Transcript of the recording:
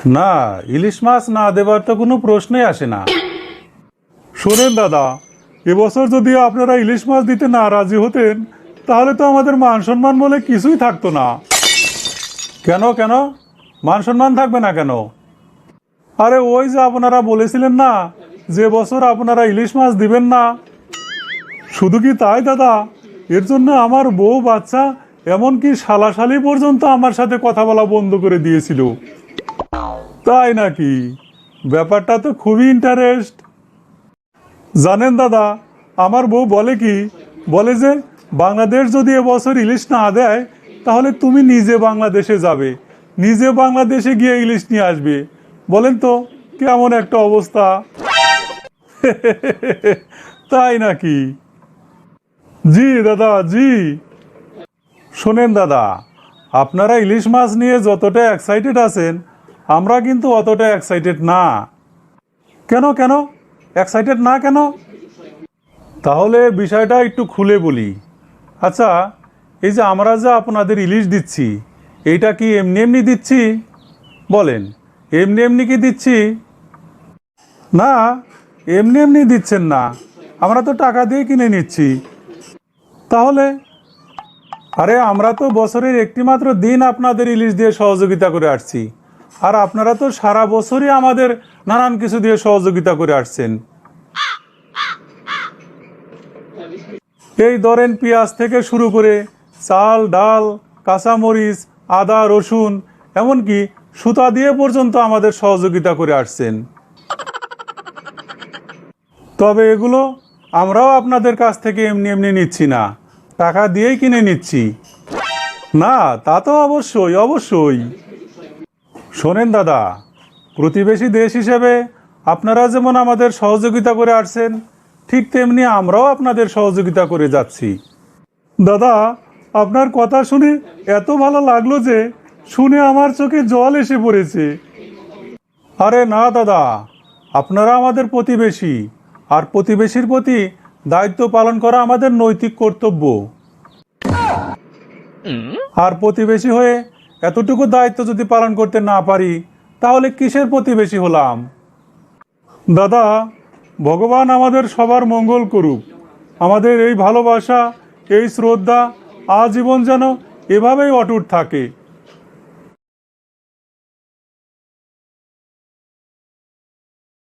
না, ইলিশ মাছ না দেবার তো কোনো প্রশ্নই আসে না। শোনেন দাদা, এবছর যদি আপনারা ইলিশ মাছ দিতে না রাজি হতেন তাহলে তো আমাদের মান সম্মান বলে কিছুই থাকতো না। কেন কেন? মান সম্মান থাকবে না কেন? আরে ওই যে আপনারা বলেছিলেন না যে বছর আপনারা ইলিশ মাছ দিবেন না। শুধু কি তাই দাদা, এর জন্য আমার বউ বাচ্চা এমনকি শালাশালি পর্যন্ত আমার সাথে কথা বলা বন্ধ করে দিয়েছিল। তাই নাকি? ব্যাপারটা তো খুবই ইন্টারেস্ট। জানেন দাদা, আমার বউ বলে কি, বলে যে বাংলাদেশ যদি এবছর ইলিশ না দেয় তাহলে তুমি নিজে বাংলাদেশে যাবে, নিজে বাংলাদেশে গিয়ে ইলিশ নিয়ে আসবে। বলেন তো কেমন একটা অবস্থা। তাই নাকি? জি দাদা, জি। শোনেন দাদা, আপনারা ইলিশ মাছ নিয়ে যতটা এক্সাইটেড আছেন আমরা কিন্তু অতটা এক্সাইটেড না। কেন কেন? এক্সাইটেড না কেন? তাহলে বিষয়টা একটু খুলে বলি। আচ্ছা, এই যে আমরা যা আপনাদের ইলিশ দিচ্ছি, এইটা কি এমনি এমনি দিচ্ছি? বলেন, এমনি এমনি কি দিচ্ছি? না, এমনি এমনি দিচ্ছেন না, আমরা তো টাকা দিয়ে কিনে নিচ্ছি। তাহলে? আরে আমরা তো বছরের একটি মাত্র দিন আপনাদের ইলিশ দিয়ে সহযোগিতা করে আসছি, আর আপনারা তো সারা বছরই আমাদের নানান কিছু দিয়ে সহযোগিতা করে আসছেন। এই ধরেন পেঁয়াজ থেকে শুরু করে চাল ডাল, কাঁচামরিচ, আদা রসুন, এমনকি সুতা দিয়ে পর্যন্ত আমাদের সহযোগিতা করে আসছেন। তবে এগুলো আমরাও আপনাদের কাছ থেকে এমনি এমনি নিচ্ছি না, টাকা দিয়েই কিনে নিচ্ছি। না, তা তো অবশ্যই অবশ্যই। শোনেন দাদা, প্রতিবেশী দেশ হিসেবে আপনারা যেমন আমাদের সহযোগিতা করে আসছেন, ঠিক তেমনি আমরাও আপনাদের সহযোগিতা করে যাচ্ছি। দাদা, আপনার কথা শুনে এত ভালো লাগলো যে শুনে আমার চোখে জল এসে পড়েছে। আরে না দাদা, আপনারা আমাদের প্রতিবেশী, আর প্রতিবেশীর প্রতি দায়িত্ব পালন করা আমাদের নৈতিক কর্তব্য। আর প্রতিবেশী হয়ে এতটুকু দায়িত্ব যদি পালন করতে না পারি তাহলে কিসের প্রতিবেশী হলাম? দাদা, ভগবান আমাদের সবার মঙ্গল করুক। আমাদের এই ভালোবাসা, এই শ্রদ্ধা আজীবন যেন এভাবেই অটুট থাকে।